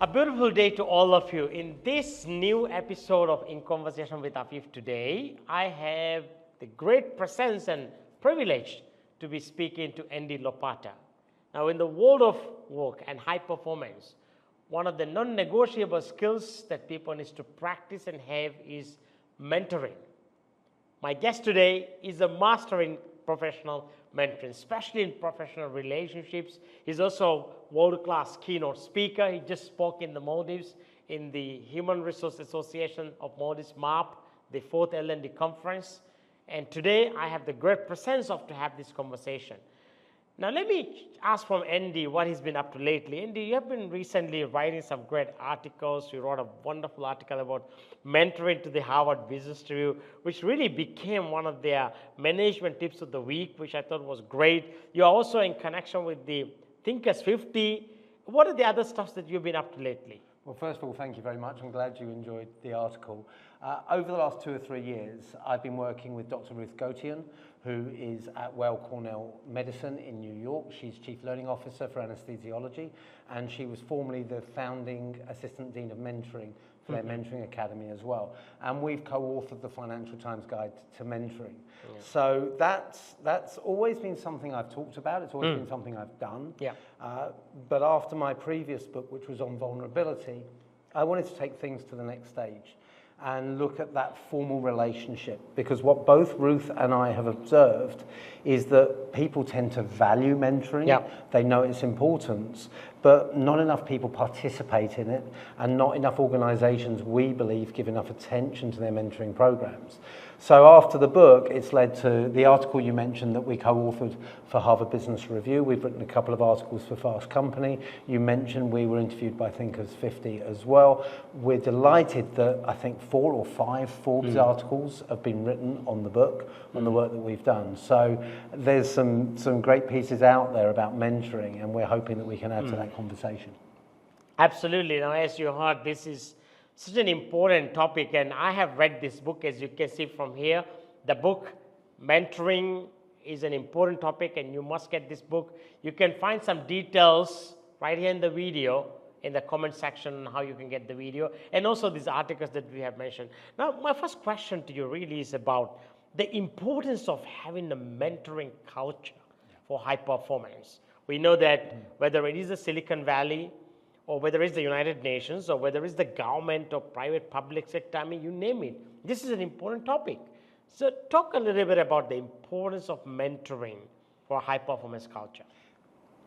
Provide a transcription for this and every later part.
A beautiful day to all of you. In this new episode of In Conversation with Afeef today, I have the great presence and privilege to be speaking to Andy Lopata. Now, in the world of work and high performance, one of the non-negotiable skills that people need to practice and have is mentoring. My guest today is a master in professional mentoring, especially in professional relationships. He's also a world-class keynote speaker. He just spoke in the Maldives in the Human Resource Association of Maldives, MAP, the 4th L&D conference. And today I have the great presence to have this conversation. Now let me ask from Andy what he's been up to lately. Andy, you have been recently writing some great articles. You wrote a wonderful article about mentoring to the Harvard Business Review, which really became one of their management tips of the week, which I thought was great. You're also in connection with the Thinkers 50. What are the other stuff that you've been up to lately? Well, first of all, thank you very much. I'm glad you enjoyed the article. Over the last 2 or 3 years, I've been working with Dr. Ruth Gautian, who is at Weill Cornell Medicine in New York. She's Chief Learning Officer for Anesthesiology, and she was formerly the founding Assistant Dean of Mentoring for their Mentoring Academy as well. And we've co-authored the Financial Times Guide to Mentoring. Yeah. So that's always been something I've talked about. It's always been something I've done. Yeah. But after my previous book, which was on vulnerability, I wanted to take things to the next stage and look at that formal relationship, because what both Ruth and I have observed is that people tend to value mentoring. Yeah. They know its importance, but not enough people participate in it, and not enough organizations, we believe, give enough attention to their mentoring programs. So after the book, it's led to the article you mentioned that we co-authored for Harvard Business Review. We've written a couple of articles for Fast Company. You mentioned we were interviewed by Thinkers 50 as well. We're delighted that I think 4 or 5 Forbes articles have been written on the book, on the work that we've done. So there's some great pieces out there about mentoring, and we're hoping that we can add to that conversation. Absolutely. Now, as you heard, this is such an important topic, and I have read this book, as you can see from here. The book, Mentoring, is an important topic, and you must get this book. You can find some details right here in the video, in the comment section, how you can get the video, and also these articles that we have mentioned. Now, my first question to you really is about the importance of having a mentoring culture for high performance. We know that whether it is the Silicon Valley, or whether it's the United Nations, or whether it's the government or private public sector, I mean, you name it, this is an important topic. So talk a little bit about the importance of mentoring for a high performance culture.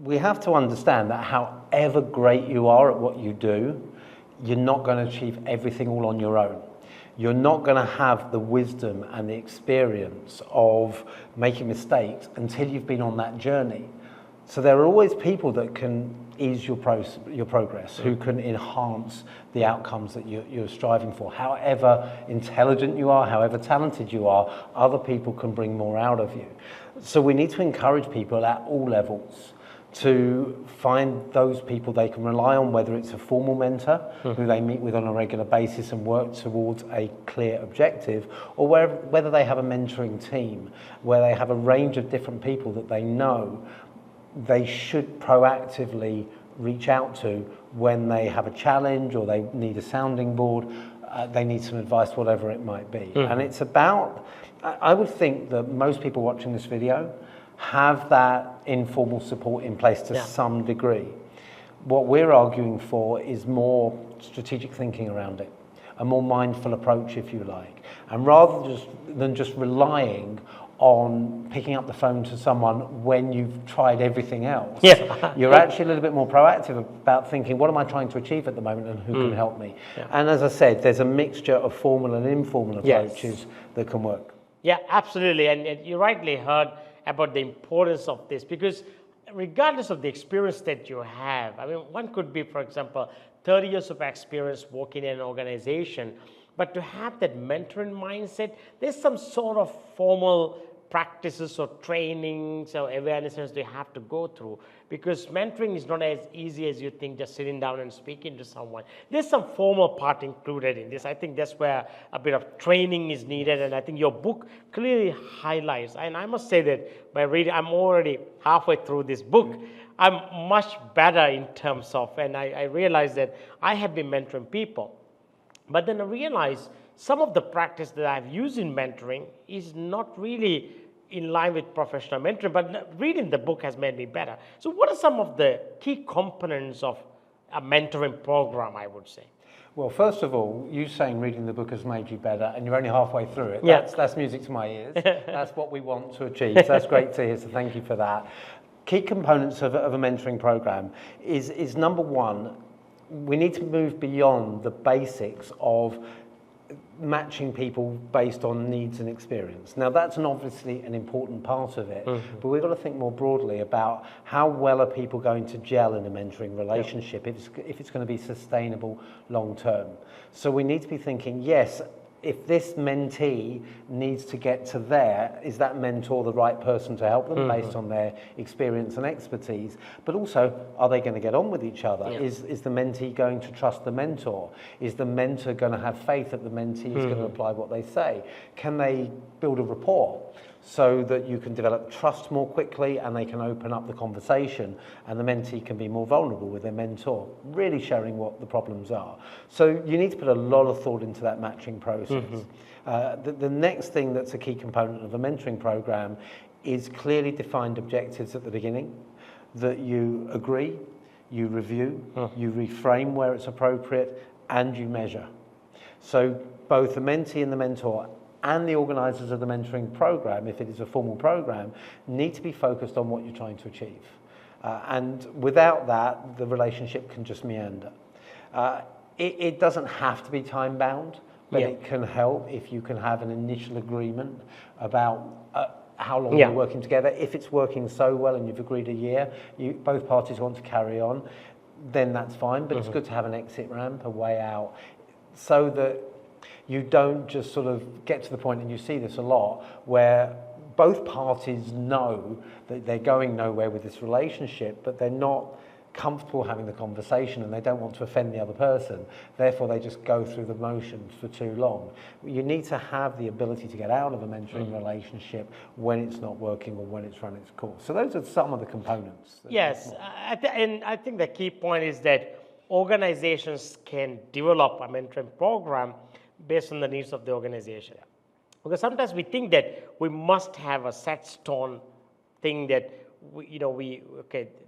We have to understand that however great you are at what you do, you're not going to achieve everything all on your own. You're not going to have the wisdom and the experience of making mistakes until you've been on that journey. So there are always people that can ease your progress, who can enhance the outcomes that you're striving for. However intelligent you are, however talented you are, other people can bring more out of you. So we need to encourage people at all levels to find those people they can rely on, whether it's a formal mentor who they meet with on a regular basis and work towards a clear objective, or whether they have a mentoring team where they have a range of different people that they know they should proactively reach out to when they have a challenge, or they need a sounding board, they need some advice, whatever it might be. And it's about, I would think that most people watching this video have that informal support in place to some degree. What we're arguing for is more strategic thinking around it, a more mindful approach, if you like. And rather than just relying on picking up the phone to someone when you've tried everything else, you're actually a little bit more proactive about thinking, what am I trying to achieve at the moment, and who can help me? And as I said, there's a mixture of formal and informal approaches that can work. Yeah, absolutely. And you rightly heard about the importance of this, because regardless of the experience that you have, I mean, one could be, for example, 30 years of experience working in an organization, but to have that mentoring mindset, there's some sort of formal practices or trainings or awarenesses they have to go through, because mentoring is not as easy as you think, just sitting down and speaking to someone. There's some formal part included in this. I think that's where a bit of training is needed, and I think your book clearly highlights. And I must say that by reading, I'm already halfway through this book. I'm much better in terms of, and I realized that I have been mentoring people. But then I realized some of the practice that I've used in mentoring is not really in line with professional mentoring, but reading the book has made me better. So what are some of the key components of a mentoring program, I would say? Well, first of all, you saying reading the book has made you better, and you're only halfway through it. Yeah. That's music to my ears. That's what we want to achieve. So that's great to hear, so thank you for that. Key components of a mentoring program is number one, we need to move beyond the basics of matching people based on needs and experience. Now, that's obviously an important part of it, but we've got to think more broadly about how well are people going to gel in a mentoring relationship if it's going to be sustainable long term. So we need to be thinking, yes, if this mentee needs to get to there, is that mentor the right person to help them based on their experience and expertise? But also, are they going to get on with each other? Yeah. Is the mentee going to trust the mentor? Is the mentor going to have faith that the mentee is going to apply what they say? Can they build a rapport so that you can develop trust more quickly and they can open up the conversation and the mentee can be more vulnerable with their mentor, really sharing what the problems are. So you need to put a lot of thought into that matching process. The next thing that's a key component of a mentoring program is clearly defined objectives at the beginning that you agree, you review, you reframe where it's appropriate, and you measure. So both the mentee and the mentor and the organisers of the mentoring program, if it is a formal program, need to be focused on what you're trying to achieve. And without that, the relationship can just meander. It doesn't have to be time-bound, but it can help if you can have an initial agreement about how long you're working together. If it's working so well and you've agreed a year, both parties want to carry on, then that's fine, but it's good to have an exit ramp, a way out, so that you don't just sort of get to the point, and you see this a lot, where both parties know that they're going nowhere with this relationship, but they're not comfortable having the conversation and they don't want to offend the other person. Therefore, they just go through the motions for too long. You need to have the ability to get out of a mentoring relationship when it's not working or when it's run its course. So those are some of the components. Yes, and I think the key point is that organizations can develop a mentoring program based on the needs of the organization. Because sometimes we think that we must have a set stone thing that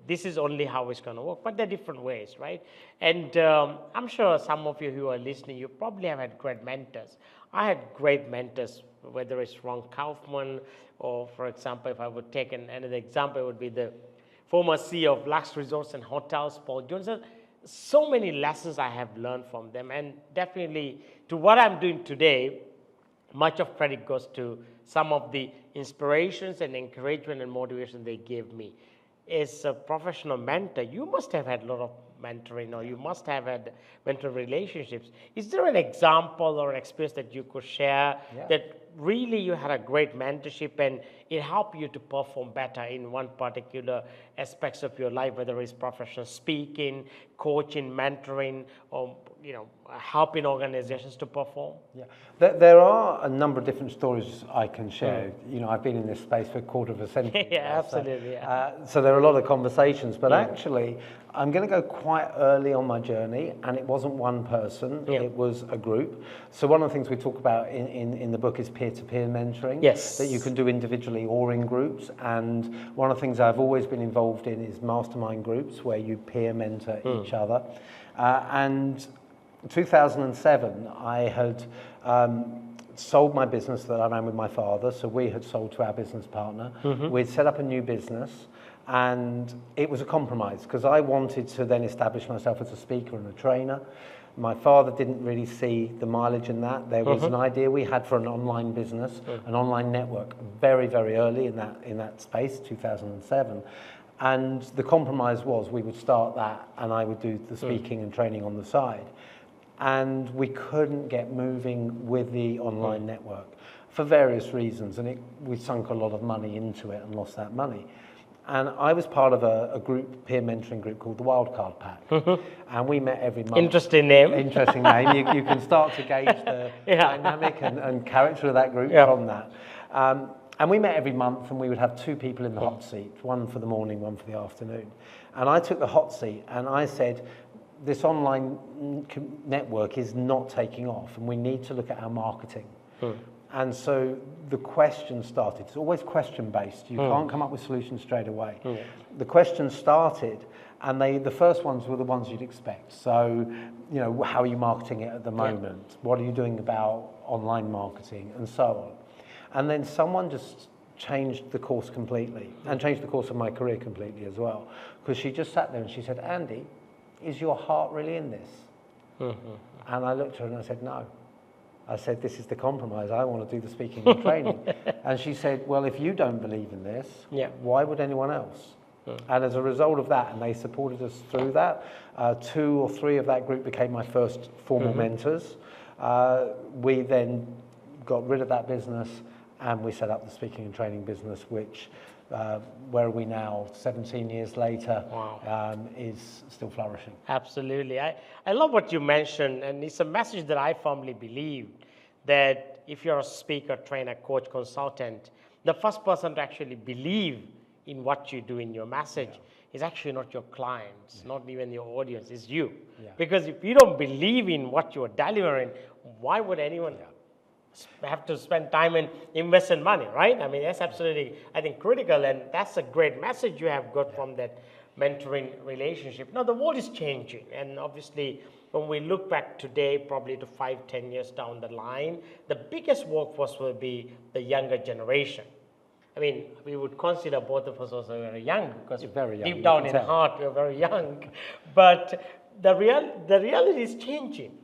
this is only how it's going to work, but there are different ways, right? And I'm sure some of you who are listening, you probably have had great mentors. I had great mentors, whether it's Ron Kaufman or, for example, if I would take another example, it would be the former CEO of Lux Resorts and Hotels, Paul Johnson. So many lessons I have learned from them, and definitely to what I'm doing today, much of credit goes to some of the inspirations and encouragement and motivation they gave me. As a professional mentor, you must have had a lot of mentoring, or you must have had mentor relationships. Is there an example or an experience that you could share that really you had a great mentorship and it helped you to perform better in one particular aspects of your life, whether it's professional speaking, coaching, mentoring, or helping organizations to perform? Yeah, there are a number of different stories I can share. I've been in this space for a quarter of a century. Absolutely. So there are a lot of conversations, but actually, I'm going to go quite early on my journey, and it wasn't one person, it was a group. So one of the things we talk about in the book is peer-to-peer mentoring, that you can do individually or in groups. And one of the things I've always been involved in is mastermind groups where you peer mentor each other. And 2007, I had sold my business that I ran with my father, so we had sold to our business partner. We'd set up a new business, and it was a compromise because I wanted to then establish myself as a speaker and a trainer. My father didn't really see the mileage in that. There was an idea we had for an online business, an online network, very, very early in that space, 2007. And the compromise was we would start that and I would do the speaking and training on the side. And we couldn't get moving with the online network for various reasons. And we sunk a lot of money into it and lost that money. And I was part of a group, peer mentoring group called the Wildcard Pack. And we met every month. Interesting name. Interesting name. You can start to gauge the dynamic and character of that group from that. And we met every month, and we would have 2 people in the hot seat, one for the morning, one for the afternoon. And I took the hot seat, and I said, this online network is not taking off, and we need to look at our marketing. And so the question started. It's always question-based. You can't come up with solutions straight away. The question started, and the first ones were the ones you'd expect. So, you know, how are you marketing it at the moment? What are you doing about online marketing, and so on. And then someone just changed the course completely, and changed the course of my career completely as well. Because she just sat there and she said, Andy, is your heart really in this? And I looked at her and I said, no. I said, this is the compromise. I want to do the speaking and training. And she said, well, if you don't believe in this, why would anyone else? And as a result of that, and they supported us through that, 2 or 3 of that group became my first formal mentors. We then got rid of that business, and we set up the speaking and training business, which, where are we now, 17 years later, is still flourishing. Absolutely. I love what you mentioned, and it's a message that I firmly believe, that if you're a speaker, trainer, coach, consultant, the first person to actually believe in what you do in your message is actually not your clients, not even your audience, it's you. Because if you don't believe in what you're delivering, why would anyone have to spend time and invest in money, right? I mean, that's absolutely, I think, critical, and that's a great message you have got from that mentoring relationship. Now, the world is changing, and obviously, when we look back today, probably to 5-10 years down the line, the biggest workforce will be the younger generation. I mean, we would consider both of us also very young, because very young, deep down in heart, we're very young. But the reality is changing.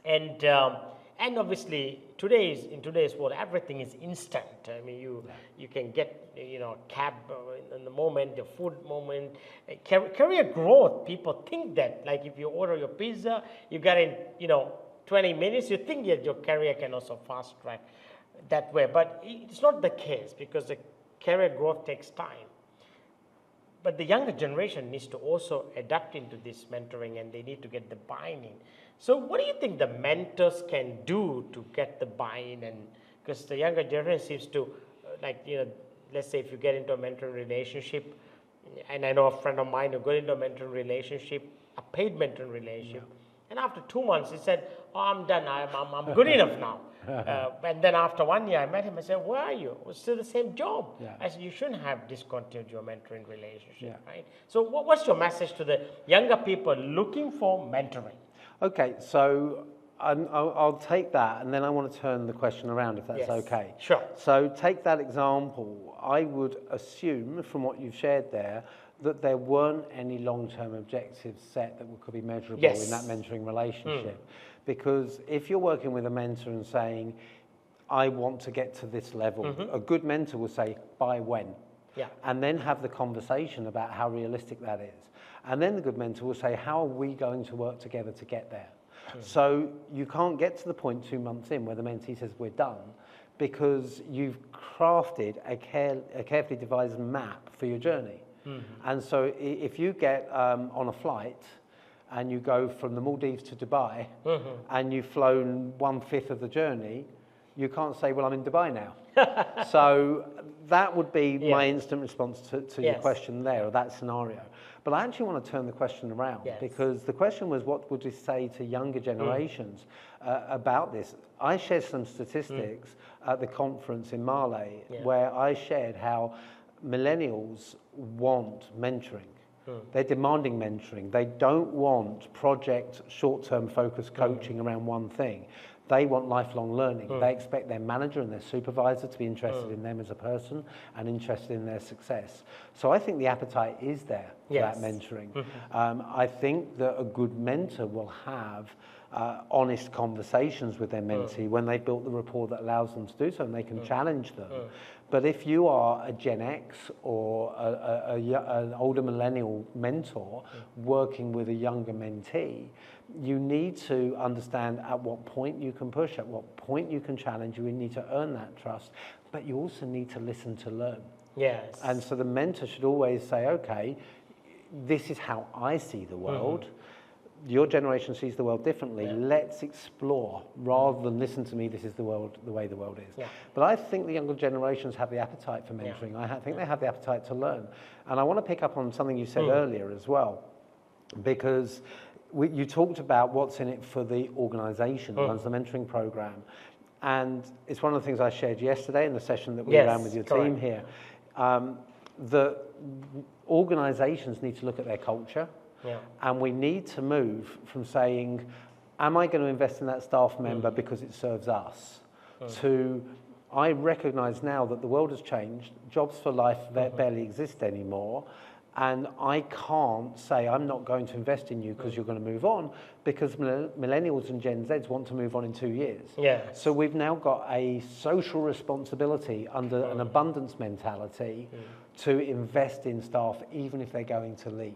And obviously, in today's world, everything is instant. I mean, you can get, cab in the moment, the food moment. Career growth, people think that, like if you order your pizza, you get in, 20 minutes, you think that your career can also fast track that way. But it's not the case, because the career growth takes time. But the younger generation needs to also adapt into this mentoring, and they need to get the buy-in. So what do you think the mentors can do to get the buy-in? And because the younger generation seems to, let's say if you get into a mentoring relationship, and I know a friend of mine who got into a mentoring relationship, a paid mentoring relationship, and after 2 months he said, oh, I'm done, I'm good enough now. And then after 1 year I met him and said, where are you? It was still the same job. I said, you shouldn't have discontinued your mentoring relationship, right? So what's your message to the younger people looking for mentoring? Okay, so I'll take that, and then I want to turn the question around, if that's okay. Sure. So take that example. I would assume from what you've shared there that there weren't any long-term objectives set that could be measurable in that mentoring relationship. Because if you're working with a mentor and saying, I want to get to this level, a good mentor will say, by when? And then have the conversation about how realistic that is. And then the good mentor will say, how are we going to work together to get there? So you can't get to the point 2 months in where the mentee says, we're done, because you've crafted a carefully devised map for your journey. And so if you get on a flight and you go from the Maldives to Dubai, and you've flown 1/5 of the journey, you can't say, well, I'm in Dubai now. So that would be my instant response to your question there, or that scenario. But I actually want to turn the question around, because the question was, what would we say to younger generations about this? I shared some statistics at the conference in Male, where I shared how millennials want mentoring. They're demanding mentoring. They don't want project, short-term focused coaching around one thing. They want lifelong learning. They expect their manager and their supervisor to be interested in them as a person and interested in their success. So I think the appetite is there for that mentoring. I think that a good mentor will have honest conversations with their mentee when they built the rapport that allows them to do so, and they can challenge them. But if you are a Gen X or an older millennial mentor working with a younger mentee, you need to understand at what point you can push, at what point you can challenge. You need to earn that trust, but you also need to listen to learn. And so the mentor should always say, okay, this is how I see the world. your generation sees the world differently. Let's explore rather than listen to me. This is the world, the way the world is. But I think the younger generations have the appetite for mentoring. I think they have the appetite to learn. And I want to pick up on something you said earlier as well, because you talked about what's in it for the organisation that runs the mentoring programme. And it's one of the things I shared yesterday in the session that we ran with your team here. The organisations need to look at their culture. And we need to move from saying, am I going to invest in that staff member because it serves us, to I recognise now that the world has changed, jobs for life barely exist anymore, and I can't say I'm not going to invest in you because you're going to move on, because millennials and Gen Zs want to move on in 2 years. So we've now got a social responsibility under an abundance mentality to invest in staff even if they're going to leave,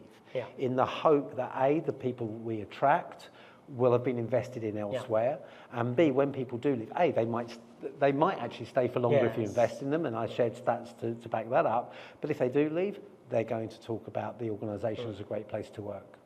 in the hope that A, the people we attract will have been invested in elsewhere, and B, when people do leave, A, they might actually stay for longer if you invest in them, and I shared stats to back that up, but if they do leave, they're going to talk about the organisation as a great place to work.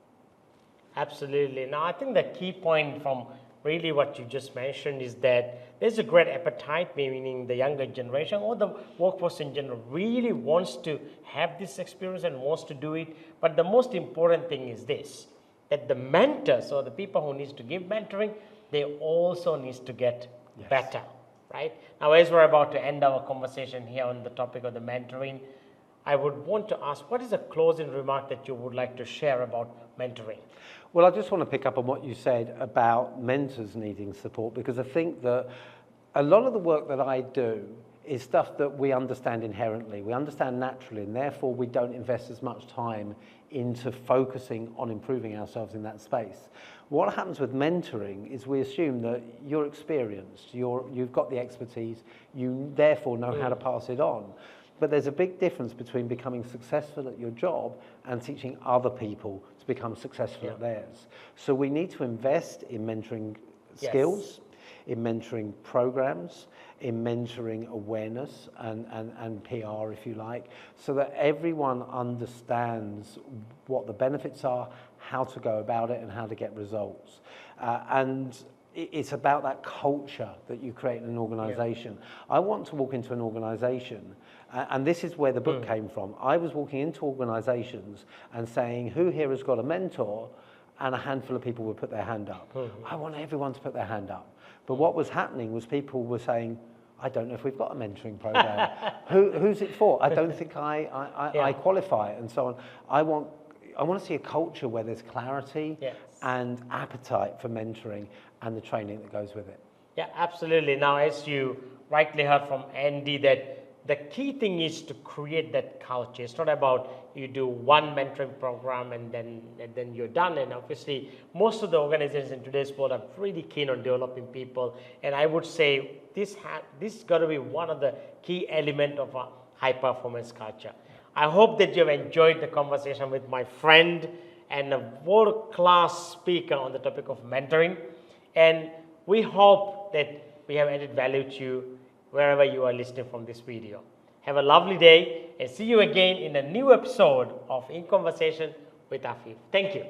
Absolutely. Now, I think the key point from really what you just mentioned is that there's a great appetite, meaning the younger generation or the workforce in general really wants to have this experience and wants to do it. But the most important thing is this, that the mentors or the people who needs to give mentoring, they also needs to get better, right? Now, as we're about to end our conversation here on the topic of the mentoring, I would want to ask, what is a closing remark that you would like to share about mentoring? Well, I just want to pick up on what you said about mentors needing support, because I think that a lot of the work that I do is stuff that we understand inherently, we understand naturally, and therefore we don't invest as much time into focusing on improving ourselves in that space. What happens with mentoring is we assume that you're experienced, you've got the expertise, you therefore know how to pass it on. But there's a big difference between becoming successful at your job and teaching other people to become successful at theirs. So we need to invest in mentoring skills, in mentoring programs, in mentoring awareness and PR, if you like, so that everyone understands what the benefits are, how to go about it, and how to get results. And it's about that culture that you create in an organisation. I want to walk into an organisation, and this is where the book came from. I was walking into organisations and saying, who here has got a mentor? And a handful of people would put their hand up. I want everyone to put their hand up. But what was happening was people were saying, I don't know if we've got a mentoring program. Who's it for? I don't think I qualify, and so on. I want to see a culture where there's clarity and appetite for mentoring and the training that goes with it. Yeah, absolutely. Now, as you rightly heard from Andy, that the key thing is to create that culture. It's not about you do one mentoring program and then you're done. And obviously, most of the organizations in today's world are really keen on developing people. And I would say this has got to be one of the key elements of a high-performance culture. I hope that you've enjoyed the conversation with my friend and a world-class speaker on the topic of mentoring. And we hope that we have added value to you wherever you are listening from this video. Have a lovely day and see you again in a new episode of In Conversation with Afeef. Thank you.